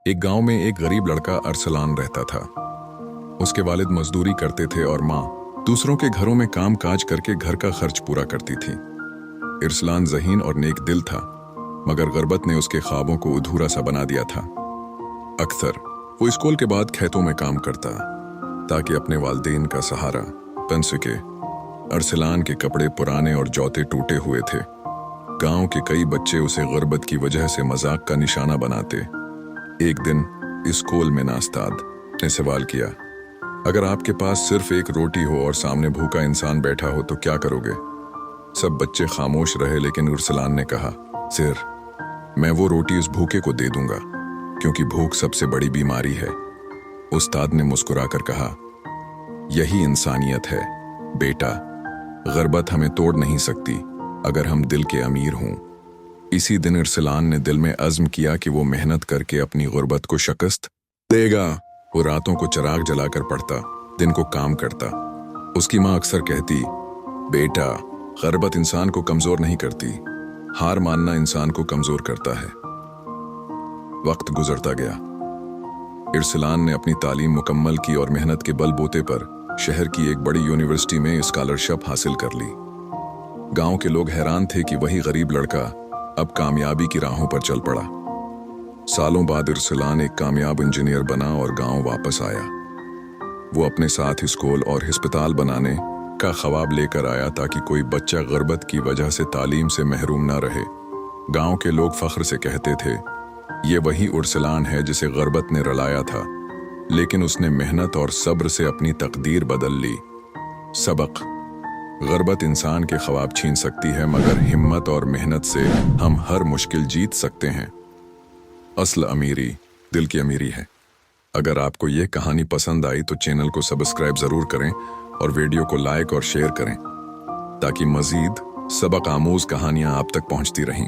एक गांव में एक गरीब लड़का अरसलान रहता था। उसके वालिद मजदूरी करते थे और माँ दूसरों के घरों में काम काज करके घर का खर्च पूरा करती थी। अरसलान ज़हीन और नेक दिल था, मगर गुर्बत ने उसके ख्वाबों को अधूरा सा बना दिया था। अक्सर वो स्कूल के बाद खेतों में काम करता ताकि अपने वालिदैन का सहारा बन सके। अरसलान के कपड़े पुराने और जौते टूटे हुए थे। गांव के कई बच्चे उसे गुर्बत की वजह से मजाक का निशाना बनाते। एक दिन स्कूल में नास्ताद ने सवाल किया, अगर आपके पास सिर्फ एक रोटी हो और सामने भूखा इंसान बैठा हो तो क्या करोगे? सब बच्चे खामोश रहे, लेकिन अरसलान ने कहा, सर, मैं वो रोटी उस भूखे को दे दूंगा, क्योंकि भूख सबसे बड़ी बीमारी है। उस्ताद ने मुस्कुराकर कहा, यही इंसानियत है बेटा, गुर्बत हमें तोड़ नहीं सकती अगर हम दिल के अमीर हों। इसी दिन अरसलान ने दिल में अज़्म किया कि वो मेहनत करके अपनी गुर्बत को शिकस्त देगा। वो रातों को चिराग जलाकर पढ़ता, दिन को काम करता। उसकी माँ अक्सर कहती, बेटा, गुर्बत इंसान को कमजोर नहीं करती, हार मानना इंसान को कमजोर करता है। वक्त गुजरता गया। अरसलान ने अपनी तालीम मुकम्मल की और मेहनत के बलबूते पर शहर की एक बड़ी यूनिवर्सिटी में स्कॉलरशिप हासिल कर ली। गांव के लोग हैरान थे कि वही गरीब लड़का अब कामयाबी की राहों पर चल पड़ा। सालों बाद अरसलान एक कामयाब इंजीनियर बना और गांव वापस आया। वो अपने साथ स्कूल और अस्पताल बनाने का ख्वाब लेकर आया ताकि कोई बच्चा गुर्बत की वजह से तालीम से महरूम ना रहे। गांव के लोग फख्र से कहते थे, ये वही अरसलान है जिसे गुर्बत ने रुलाया था, लेकिन उसने मेहनत और सब्र से अपनी तकदीर बदल ली। सबक: गुर्बत इंसान के ख्वाब छीन सकती है, मगर हिम्मत और मेहनत से हम हर मुश्किल जीत सकते हैं। असल अमीरी दिल की अमीरी है। अगर आपको ये कहानी पसंद आई तो चैनल को सब्सक्राइब जरूर करें और वीडियो को लाइक और शेयर करें, ताकि मजीद सबक आमूज कहानियां आप तक पहुंचती रहें।